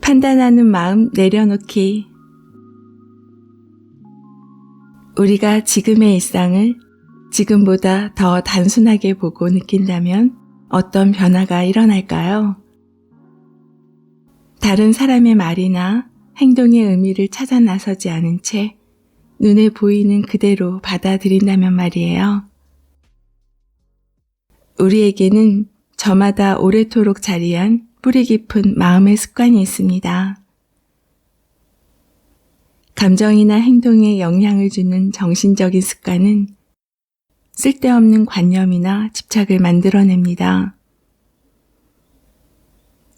판단하는 마음 내려놓기. 우리가 지금의 일상을 지금보다 더 단순하게 보고 느낀다면 어떤 변화가 일어날까요? 다른 사람의 말이나 행동의 의미를 찾아 나서지 않은 채 눈에 보이는 그대로 받아들인다면 말이에요. 우리에게는 저마다 오래도록 자리한 뿌리 깊은 마음의 습관이 있습니다. 감정이나 행동에 영향을 주는 정신적인 습관은 쓸데없는 관념이나 집착을 만들어냅니다.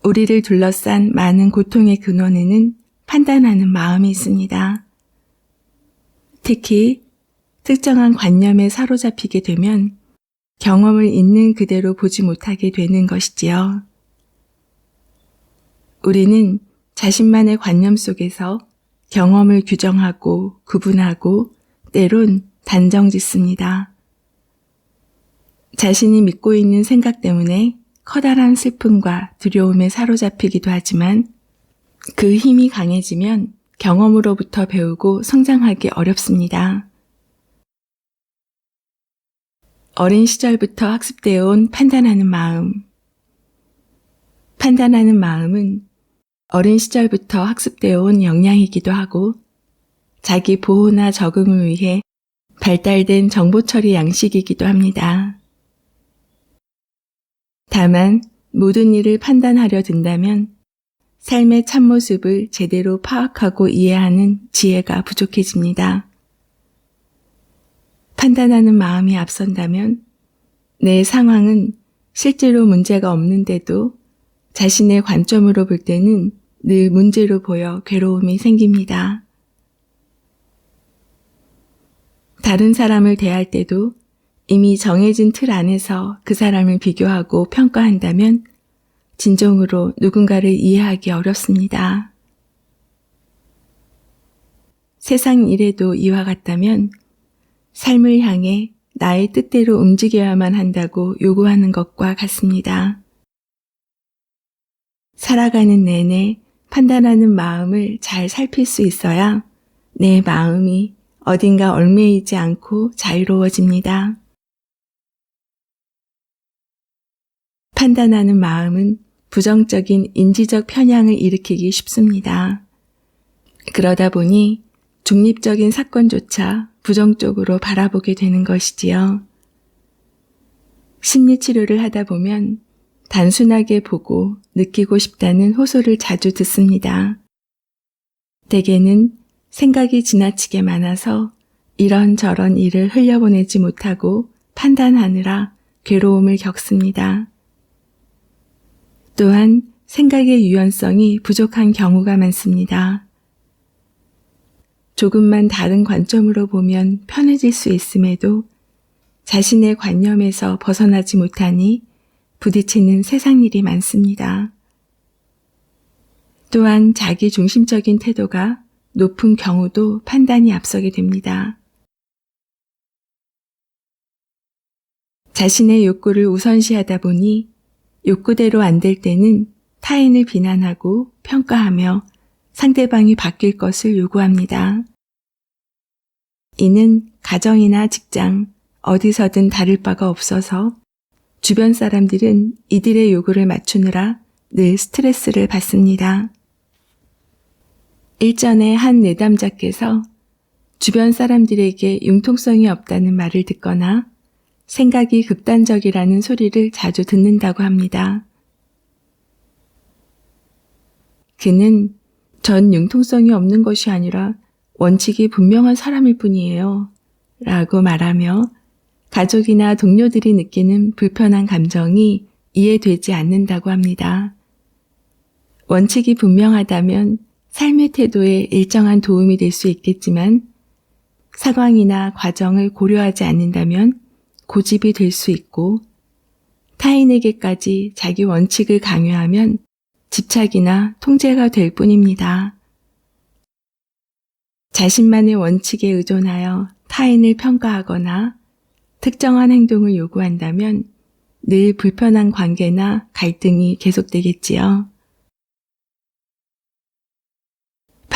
우리를 둘러싼 많은 고통의 근원에는 판단하는 마음이 있습니다. 특히 특정한 관념에 사로잡히게 되면 경험을 있는 그대로 보지 못하게 되는 것이지요. 우리는 자신만의 관념 속에서 경험을 규정하고 구분하고 때론 단정짓습니다. 자신이 믿고 있는 생각 때문에 커다란 슬픔과 두려움에 사로잡히기도 하지만 그 힘이 강해지면 경험으로부터 배우고 성장하기 어렵습니다. 어린 시절부터 학습되어 온 판단하는 마음. 판단하는 마음은 어린 시절부터 학습되어 온 역량이기도 하고 자기 보호나 적응을 위해 발달된 정보 처리 양식이기도 합니다. 다만 모든 일을 판단하려 든다면 삶의 참모습을 제대로 파악하고 이해하는 지혜가 부족해집니다. 판단하는 마음이 앞선다면 내 상황은 실제로 문제가 없는데도 자신의 관점으로 볼 때는 늘 문제로 보여 괴로움이 생깁니다. 다른 사람을 대할 때도 이미 정해진 틀 안에서 그 사람을 비교하고 평가한다면 진정으로 누군가를 이해하기 어렵습니다. 세상 일에도 이와 같다면 삶을 향해 나의 뜻대로 움직여야만 한다고 요구하는 것과 같습니다. 살아가는 내내 판단하는 마음을 잘 살필 수 있어야 내 마음이 어딘가 얽매이지 않고 자유로워집니다. 판단하는 마음은 부정적인 인지적 편향을 일으키기 쉽습니다. 그러다 보니 중립적인 사건조차 부정적으로 바라보게 되는 것이지요. 심리치료를 하다 보면 단순하게 보고 느끼고 싶다는 호소를 자주 듣습니다. 대개는 생각이 지나치게 많아서 이런저런 일을 흘려보내지 못하고 판단하느라 괴로움을 겪습니다. 또한 생각의 유연성이 부족한 경우가 많습니다. 조금만 다른 관점으로 보면 편해질 수 있음에도 자신의 관념에서 벗어나지 못하니 부딪히는 세상 일이 많습니다. 또한 자기 중심적인 태도가 높은 경우도 판단이 앞서게 됩니다. 자신의 욕구를 우선시하다 보니 욕구대로 안 될 때는 타인을 비난하고 평가하며 상대방이 바뀔 것을 요구합니다. 이는 가정이나 직장, 어디서든 다를 바가 없어서 주변 사람들은 이들의 요구를 맞추느라 늘 스트레스를 받습니다. 일전에 한 내담자께서 주변 사람들에게 융통성이 없다는 말을 듣거나 생각이 극단적이라는 소리를 자주 듣는다고 합니다. 그는 전 융통성이 없는 것이 아니라 원칙이 분명한 사람일 뿐이에요 라고 말하며 가족이나 동료들이 느끼는 불편한 감정이 이해되지 않는다고 합니다. 원칙이 분명하다면 삶의 태도에 일정한 도움이 될 수 있겠지만 상황이나 과정을 고려하지 않는다면 고집이 될 수 있고 타인에게까지 자기 원칙을 강요하면 집착이나 통제가 될 뿐입니다. 자신만의 원칙에 의존하여 타인을 평가하거나 특정한 행동을 요구한다면 늘 불편한 관계나 갈등이 계속되겠지요.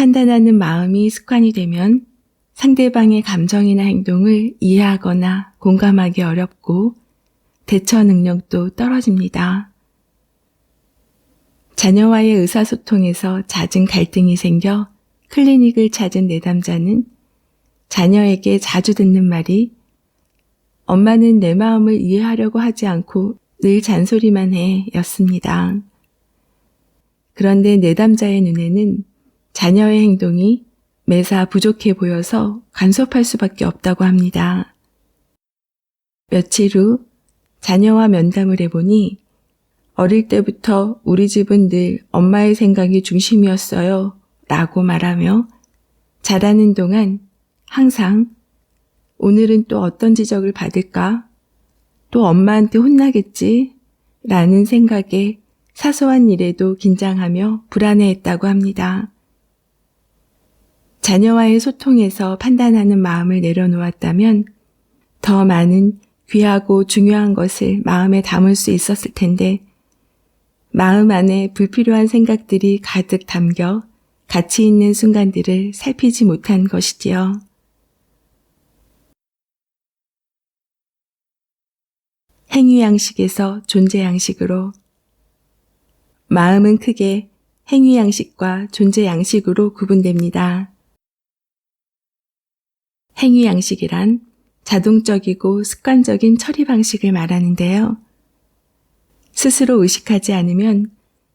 판단하는 마음이 습관이 되면 상대방의 감정이나 행동을 이해하거나 공감하기 어렵고 대처 능력도 떨어집니다. 자녀와의 의사소통에서 잦은 갈등이 생겨 클리닉을 찾은 내담자는 자녀에게 자주 듣는 말이 엄마는 내 마음을 이해하려고 하지 않고 늘 잔소리만 해 였습니다. 그런데 내담자의 눈에는 자녀의 행동이 매사 부족해 보여서 간섭할 수밖에 없다고 합니다. 며칠 후 자녀와 면담을 해보니 어릴 때부터 우리 집은 늘 엄마의 생각이 중심이었어요 라고 말하며 자라는 동안 항상 오늘은 또 어떤 지적을 받을까? 또 엄마한테 혼나겠지? 라는 생각에 사소한 일에도 긴장하며 불안해했다고 합니다. 자녀와의 소통에서 판단하는 마음을 내려놓았다면 더 많은 귀하고 중요한 것을 마음에 담을 수 있었을 텐데 마음 안에 불필요한 생각들이 가득 담겨 가치 있는 순간들을 살피지 못한 것이지요. 행위양식에서 존재양식으로 마음은 크게 행위양식과 존재양식으로 구분됩니다. 행위양식이란 자동적이고 습관적인 처리 방식을 말하는데요. 스스로 의식하지 않으면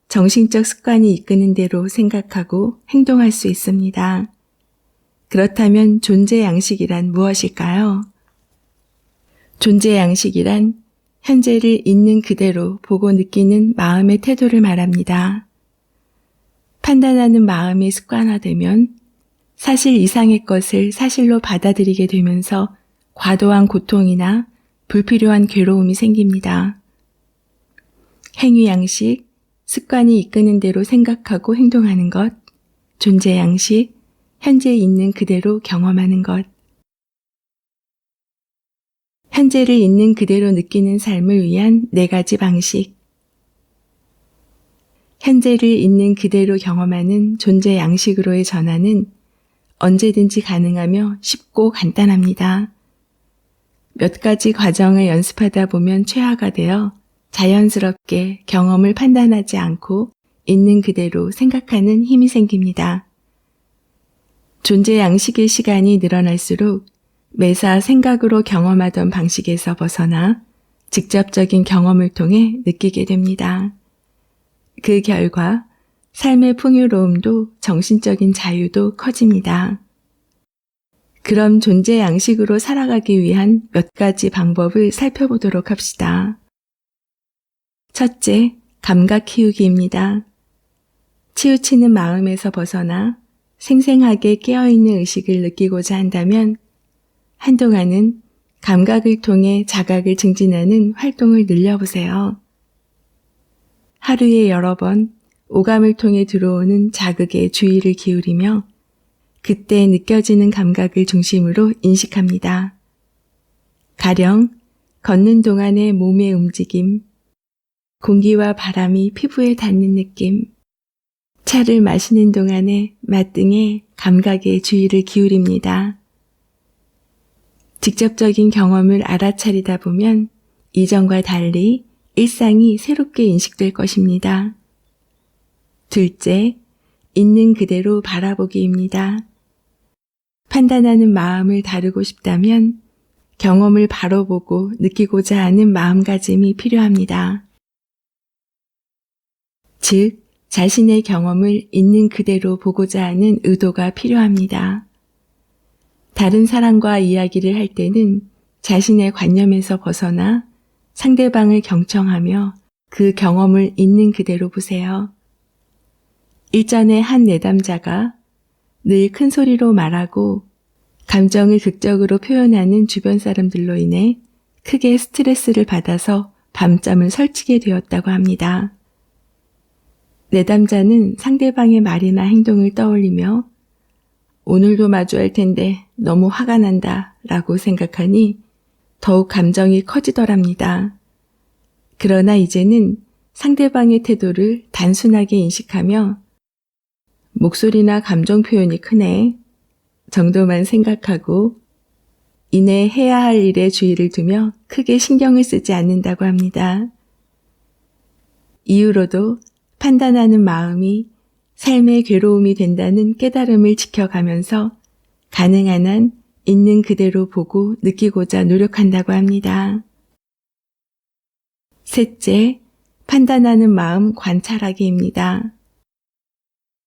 정신적 습관이 이끄는 대로 생각하고 행동할 수 있습니다. 그렇다면 존재양식이란 무엇일까요? 존재양식이란 현재를 있는 그대로 보고 느끼는 마음의 태도를 말합니다. 판단하는 마음이 습관화되면 사실 이상의 것을 사실로 받아들이게 되면서 과도한 고통이나 불필요한 괴로움이 생깁니다. 행위양식, 습관이 이끄는 대로 생각하고 행동하는 것, 존재양식, 현재 있는 그대로 경험하는 것. 현재를 있는 그대로 느끼는 삶을 위한 4가지 방식. 현재를 있는 그대로 경험하는 존재 양식으로의 전환은 언제든지 가능하며 쉽고 간단합니다. 몇 가지 과정을 연습하다 보면 최하가 되어 자연스럽게 경험을 판단하지 않고 있는 그대로 생각하는 힘이 생깁니다. 존재 양식의 시간이 늘어날수록 매사 생각으로 경험하던 방식에서 벗어나 직접적인 경험을 통해 느끼게 됩니다. 그 결과 삶의 풍요로움도 정신적인 자유도 커집니다. 그럼 존재 양식으로 살아가기 위한 몇 가지 방법을 살펴보도록 합시다. 첫째, 감각 키우기입니다. 치우치는 마음에서 벗어나 생생하게 깨어있는 의식을 느끼고자 한다면 한동안은 감각을 통해 자각을 증진하는 활동을 늘려보세요. 하루에 여러 번 오감을 통해 들어오는 자극에 주의를 기울이며 그때 느껴지는 감각을 중심으로 인식합니다. 가령 걷는 동안의 몸의 움직임, 공기와 바람이 피부에 닿는 느낌, 차를 마시는 동안의 맛 등의 감각에 주의를 기울입니다. 직접적인 경험을 알아차리다 보면 이전과 달리 일상이 새롭게 인식될 것입니다. 둘째, 있는 그대로 바라보기입니다. 판단하는 마음을 다루고 싶다면 경험을 바로 보고 느끼고자 하는 마음가짐이 필요합니다. 즉, 자신의 경험을 있는 그대로 보고자 하는 의도가 필요합니다. 다른 사람과 이야기를 할 때는 자신의 관념에서 벗어나 상대방을 경청하며 그 경험을 있는 그대로 보세요. 일전에 한 내담자가 늘 큰 소리로 말하고 감정을 극적으로 표현하는 주변 사람들로 인해 크게 스트레스를 받아서 밤잠을 설치게 되었다고 합니다. 내담자는 상대방의 말이나 행동을 떠올리며 오늘도 마주할 텐데 너무 화가 난다 라고 생각하니 더욱 감정이 커지더랍니다. 그러나 이제는 상대방의 태도를 단순하게 인식하며 목소리나 감정 표현이 크네 정도만 생각하고 이내 해야 할 일에 주의를 두며 크게 신경을 쓰지 않는다고 합니다. 이후로도 판단하는 마음이 삶의 괴로움이 된다는 깨달음을 지켜가면서 가능한 한 있는 그대로 보고 느끼고자 노력한다고 합니다. 셋째, 판단하는 마음 관찰하기입니다.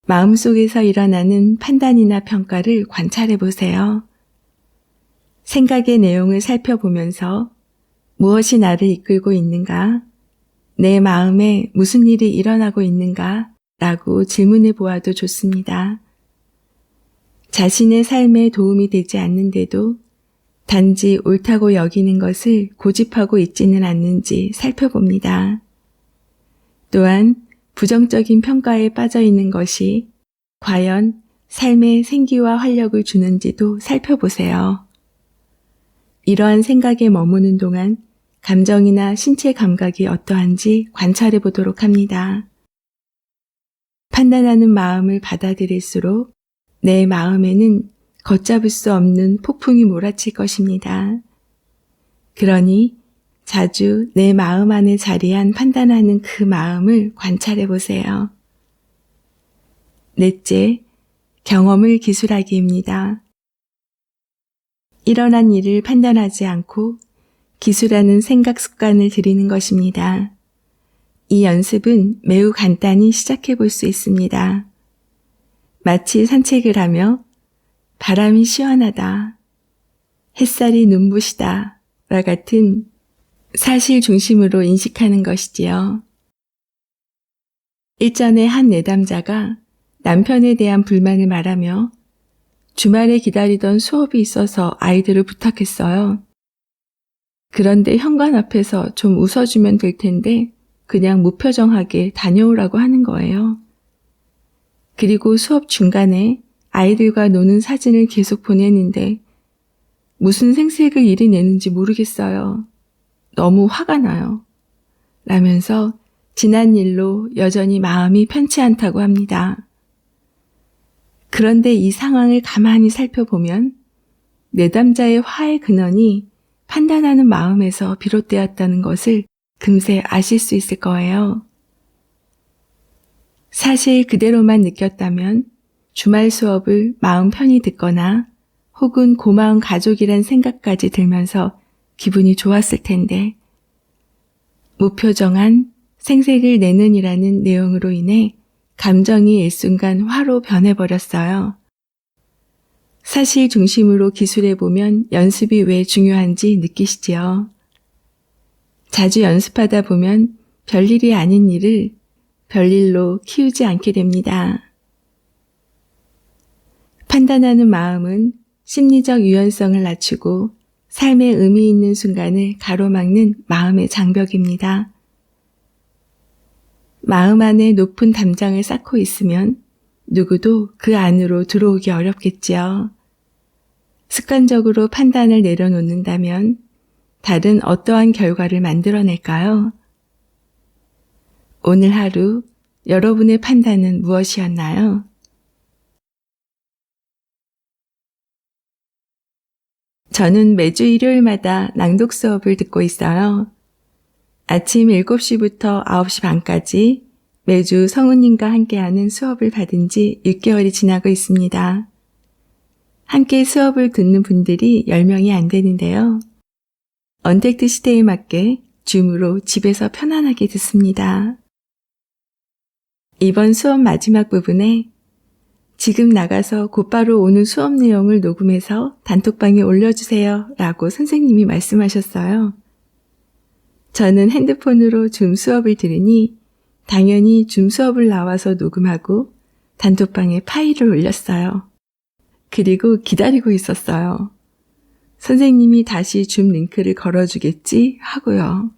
마음속에서 일어나는 판단이나 평가를 관찰해 보세요. 생각의 내용을 살펴보면서 무엇이 나를 이끌고 있는가? 내 마음에 무슨 일이 일어나고 있는가? 라고 질문해 보아도 좋습니다. 자신의 삶에 도움이 되지 않는데도 단지 옳다고 여기는 것을 고집하고 있지는 않는지 살펴봅니다. 또한 부정적인 평가에 빠져 있는 것이 과연 삶에 생기와 활력을 주는지도 살펴보세요. 이러한 생각에 머무는 동안 감정이나 신체 감각이 어떠한지 관찰해 보도록 합니다. 판단하는 마음을 받아들일수록 내 마음에는 걷잡을 수 없는 폭풍이 몰아칠 것입니다. 그러니 자주 내 마음 안에 자리한 판단하는 그 마음을 관찰해 보세요. 넷째, 경험을 기술하기입니다. 일어난 일을 판단하지 않고 기술하는 생각 습관을 들이는 것입니다. 이 연습은 매우 간단히 시작해 볼 수 있습니다. 마치 산책을 하며 바람이 시원하다, 햇살이 눈부시다 와 같은 사실 중심으로 인식하는 것이지요. 일전에 한 내담자가 남편에 대한 불만을 말하며 주말에 기다리던 수업이 있어서 아이들을 부탁했어요. 그런데 현관 앞에서 좀 웃어주면 될 텐데 그냥 무표정하게 다녀오라고 하는 거예요. 그리고 수업 중간에 아이들과 노는 사진을 계속 보내는데 무슨 생색을 이리 내는지 모르겠어요. 너무 화가 나요. 라면서 지난 일로 여전히 마음이 편치 않다고 합니다. 그런데 이 상황을 가만히 살펴보면 내담자의 화의 근원이 판단하는 마음에서 비롯되었다는 것을 금세 아실 수 있을 거예요. 사실 그대로만 느꼈다면 주말 수업을 마음 편히 듣거나 혹은 고마운 가족이란 생각까지 들면서 기분이 좋았을 텐데 무표정한 생색을 내는이라는 내용으로 인해 감정이 일순간 화로 변해버렸어요. 사실 중심으로 기술해보면 연습이 왜 중요한지 느끼시지요? 자주 연습하다 보면 별일이 아닌 일을 별일로 키우지 않게 됩니다. 판단하는 마음은 심리적 유연성을 낮추고 삶의 의미 있는 순간을 가로막는 마음의 장벽입니다. 마음 안에 높은 담장을 쌓고 있으면 누구도 그 안으로 들어오기 어렵겠지요. 습관적으로 판단을 내려놓는다면 다른 어떠한 결과를 만들어낼까요? 오늘 하루 여러분의 판단은 무엇이었나요? 저는 매주 일요일마다 낭독 수업을 듣고 있어요. 아침 7시부터 9시 반까지 매주 성우님과 함께하는 수업을 받은 지 6개월이 지나고 있습니다. 함께 수업을 듣는 분들이 10명이 안 되는데요. 언택트 시대에 맞게 줌으로 집에서 편안하게 듣습니다. 이번 수업 마지막 부분에 지금 나가서 곧바로 오는 수업 내용을 녹음해서 단톡방에 올려주세요 라고 선생님이 말씀하셨어요. 저는 핸드폰으로 줌 수업을 들으니 당연히 줌 수업을 나와서 녹음하고 단톡방에 파일을 올렸어요. 그리고 기다리고 있었어요. 선생님이 다시 줌 링크를 걸어주겠지 하고요.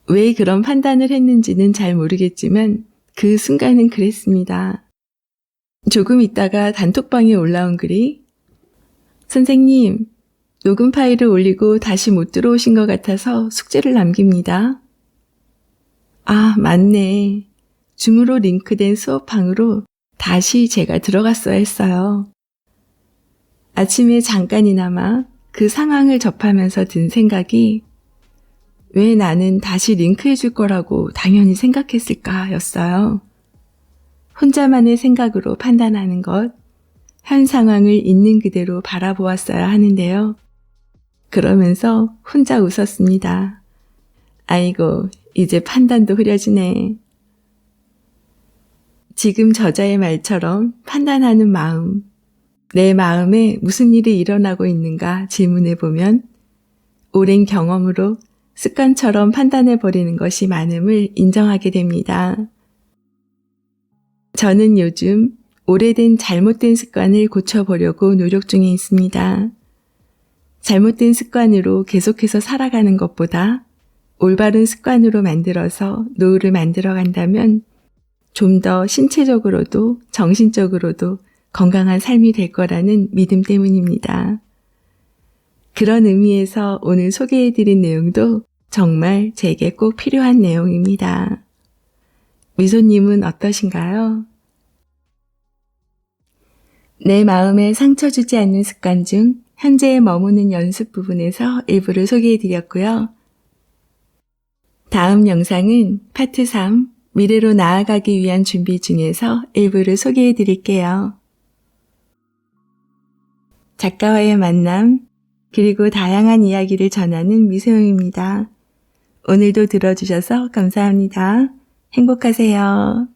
왜 그런 판단을 했는지는 잘 모르겠지만 그 순간은 그랬습니다. 조금 있다가 단톡방에 올라온 글이 선생님, 녹음 파일을 올리고 다시 못 들어오신 것 같아서 숙제를 남깁니다. 아, 맞네. 줌으로 링크된 수업방으로 다시 제가 들어갔어야 했어요. 아침에 잠깐이나마 그 상황을 접하면서 든 생각이 왜 나는 다시 링크해 줄 거라고 당연히 생각했을까 였어요. 혼자만의 생각으로 판단하는 것, 현 상황을 있는 그대로 바라보았어야 하는데요. 그러면서 혼자 웃었습니다. 아이고, 이제 판단도 흐려지네. 지금 저자의 말처럼 판단하는 마음, 내 마음에 무슨 일이 일어나고 있는가 질문해 보면 오랜 경험으로 습관처럼 판단해버리는 것이 많음을 인정하게 됩니다. 저는 요즘 오래된 잘못된 습관을 고쳐보려고 노력 중에 있습니다. 잘못된 습관으로 계속해서 살아가는 것보다 올바른 습관으로 만들어서 노후를 만들어 간다면 좀 더 신체적으로도 정신적으로도 건강한 삶이 될 거라는 믿음 때문입니다. 그런 의미에서 오늘 소개해드린 내용도 정말 제게 꼭 필요한 내용입니다. 미소님은 어떠신가요? 내 마음에 상처 주지 않는 습관 중 현재에 머무는 연습 부분에서 일부를 소개해드렸고요. 다음 영상은 파트 3, 미래로 나아가기 위한 준비 중에서 일부를 소개해드릴게요. 작가와의 만남, 그리고 다양한 이야기를 전하는 미소영입니다. 오늘도 들어주셔서 감사합니다. 행복하세요.